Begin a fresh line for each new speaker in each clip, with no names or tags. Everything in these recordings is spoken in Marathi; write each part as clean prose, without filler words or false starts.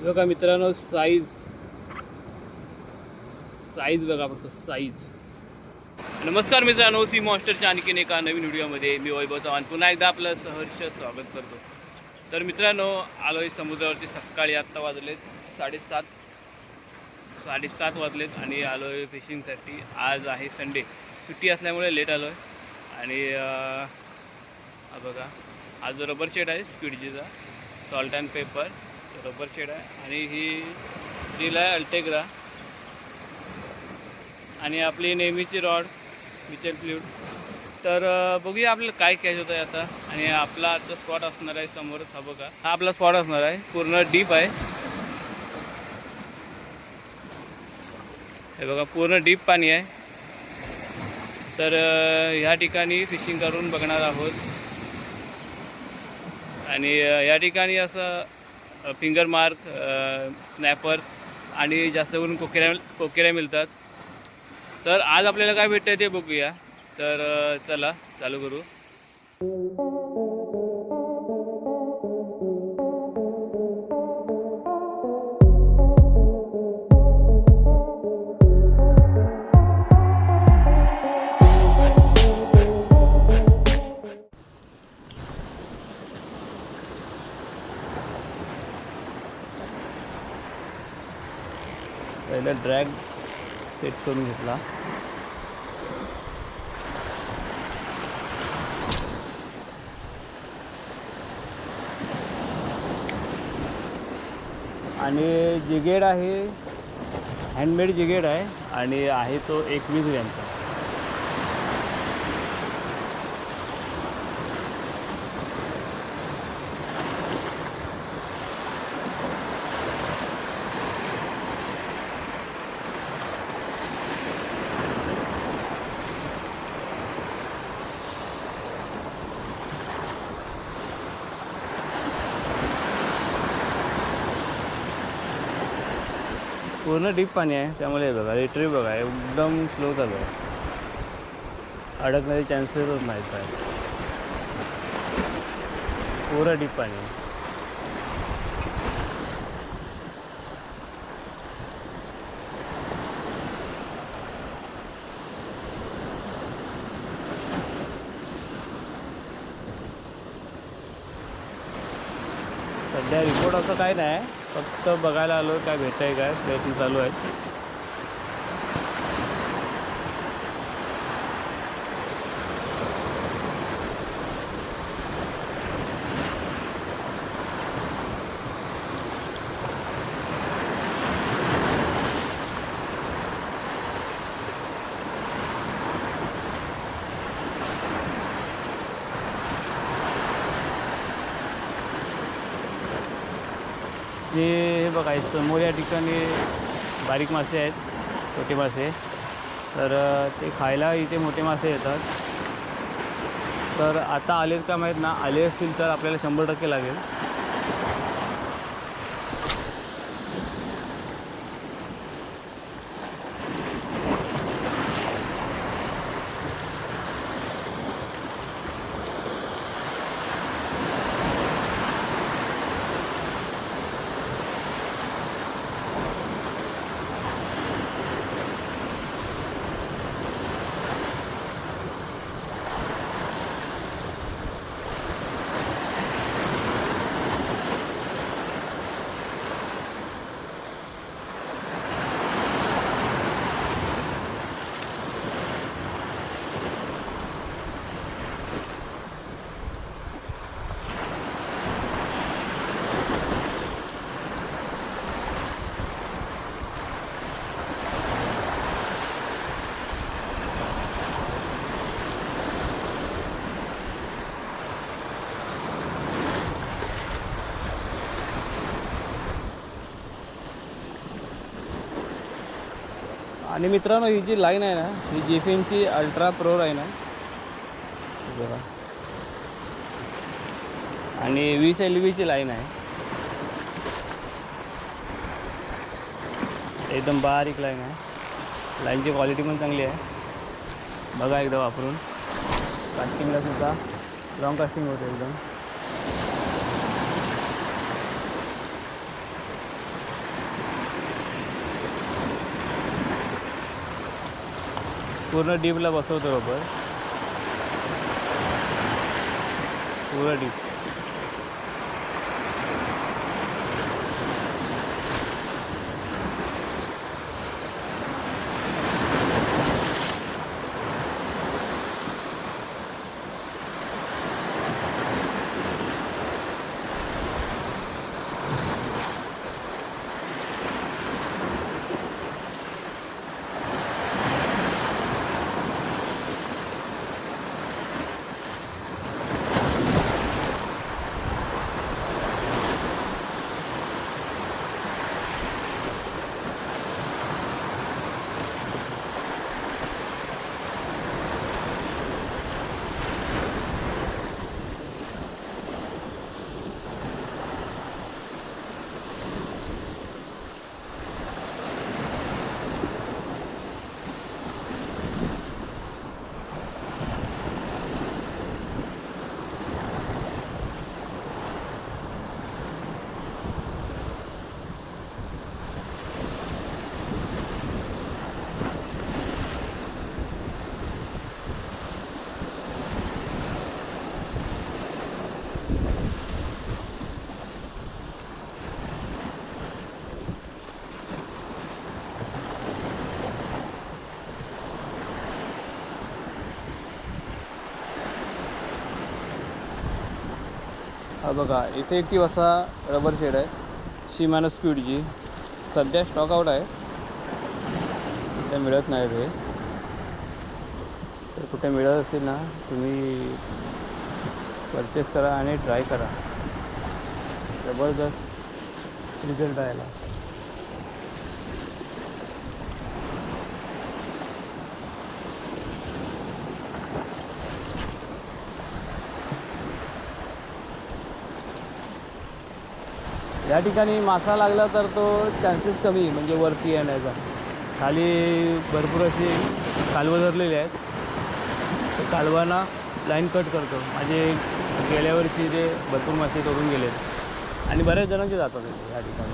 बघा मित्रांनो, साईज बघा फक्त साईज. नमस्कार मित्रांनो, सी मॉन्स्टरच्या आणखीन एका नवीन व्हिडिओमध्ये मी वैभव चव्हाण पुन्हा एकदा आपलं सहर्ष स्वागत करतो. तर मित्रांनो, आलोय समुद्रावरती. सकाळी आत्ता वाजलेत 7:30 वाजलेत आणि आलोय फिशिंगसाठी. आज आहे संडे, सुट्टी असल्यामुळे लेट आलोय. आणि हा बघा, हा जो रबर शेड आहे स्क्विडजीचा, salt and pepper rubber shade आहे. आणि ही रील आहे अल्टेग्रा. आणि आपली नेहमीची रॉड मिचेल फ्ल्यूड. तर बघूया आपल्याला काय कॅच होतं आहे आता. आणि आपला आजचा स्पॉट असणार आहे समोरच. हा बघा, हा आपला स्पॉट असणार आहे. पूर्ण डीप आहे हे बघा, पूर्ण डीप पाणी आहे. तर ह्या ठिकाणी फिशिंग करून बघणार आहोत. आणि या ठिकाणी असं फिंगर मार्क, स्नॅपर आणि जास्त करून कोकेऱ्या मिळतात. तर आज आपल्याला काय भेटतं ते बघूया. तर चला चालू करू. पहिला ड्रॅग सेट करून घेतला. आणि जिगेड आहे, हँडमेड जिगेड आहे. आणि आहे तो 21 ग्रॅमचा. पूर्ण डीप पाणी आहे, त्यामुळे बघा रिट्रीव बघा एकदम स्लो चालू आहे. अडकण्याचे चान्सेस होत नाहीत काय. पूर्ण डीप पाणी आहे. सध्या रिपोर्ट असं काही नाही, फक्त बघायला आलो काय भेटतं आहे, काय प्रयत्न चालू आहेत. हे बघा, समोर या ठिकाणी बारीक मासे आहेत, छोटे मासे. तर ते खायला इथे मोठे मासे येतात. तर आता आलेत का माहीत ना, आले असतील तर आपल्याला 100% लागेल. आणि मित्रांनो, ही जी लाईन आहे ना, ही जेफिनची अल्ट्रा प्रो लाईन आहे बघा. आणि 20 LVची लाईन आहे, एकदम बारीक लाईन आहे. लाईनची क्वालिटी पण चांगली आहे. बघा एकदा वापरून. कास्टिंगला सुद्धा लॉंग कास्टिंग होते एकदम. पूर्ण डीपला बसवतो रबर, पूर्ण डीप. हा बघा, इफेक्टिव्ह असा रबर शेड आहे, शिमानो स्क्विडची. सध्या स्टॉक आउट आहे, ते मिळत नाही ते. तर कुठे मिळत असेल ना, तुम्ही परचेस करा आणि ट्राय करा. जबरदस्त रिझल्ट आहे याला. या ठिकाणी मासा लागला तर तो चान्सेस कमी, म्हणजे वरती येण्याचा. खाली भरपूर अशी कालवं धरलेली आहेत, तर कालवांना लाईन कट करतो. म्हणजे गेल्या वर्षी ते भरपूर मासे करून गेलेत आणि बऱ्याच जणांचे जातात या ठिकाणी.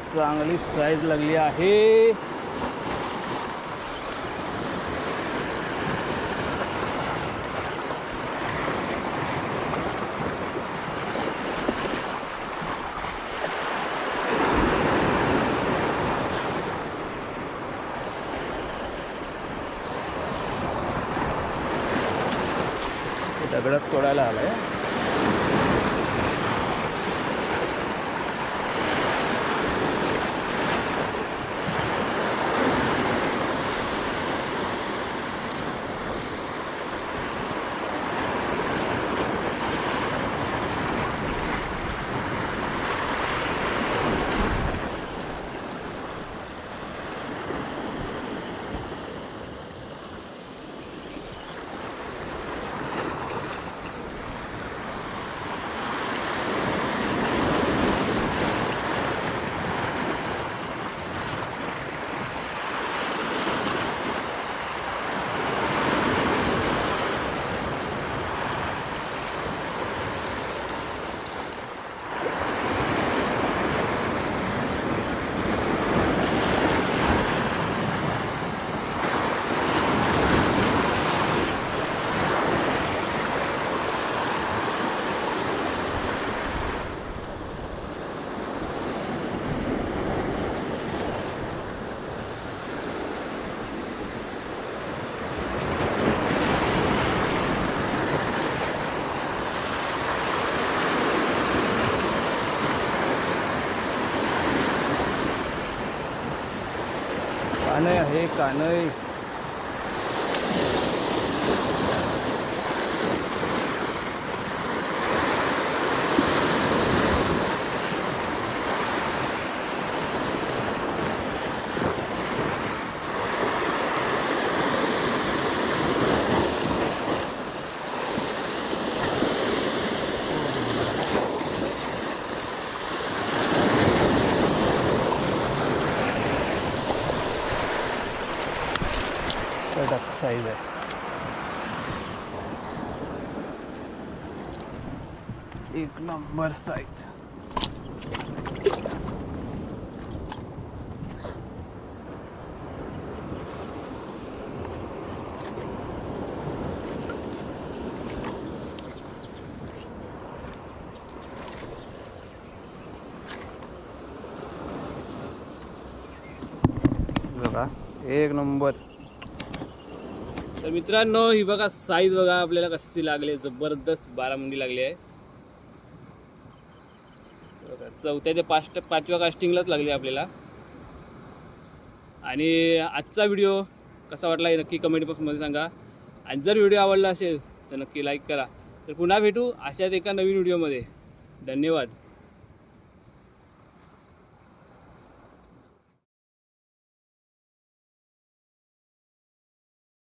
चांगली साईज लागली आहे. दगडात तोडायला आलाय. कानई. साईज आहे. एक नंबर साईज. बघा एक नंबर. तर मित्रांनो ही बघा साईज बघा आपल्याला कशी लागली, जबरदस्त बारामुंडी लागली आहे बघा. 4थ्या ते 5व्या कास्टिंगलाच लागली आपल्याला. आणि आजचा व्हिडिओ कसा वाटला हे नक्की कमेंट बॉक्समध्ये सांगा. आणि जर व्हिडिओ आवडला असेल तर नक्की लाईक करा. तर पुन्हा भेटू अशाच एका नवीन व्हिडिओमध्ये. धन्यवाद.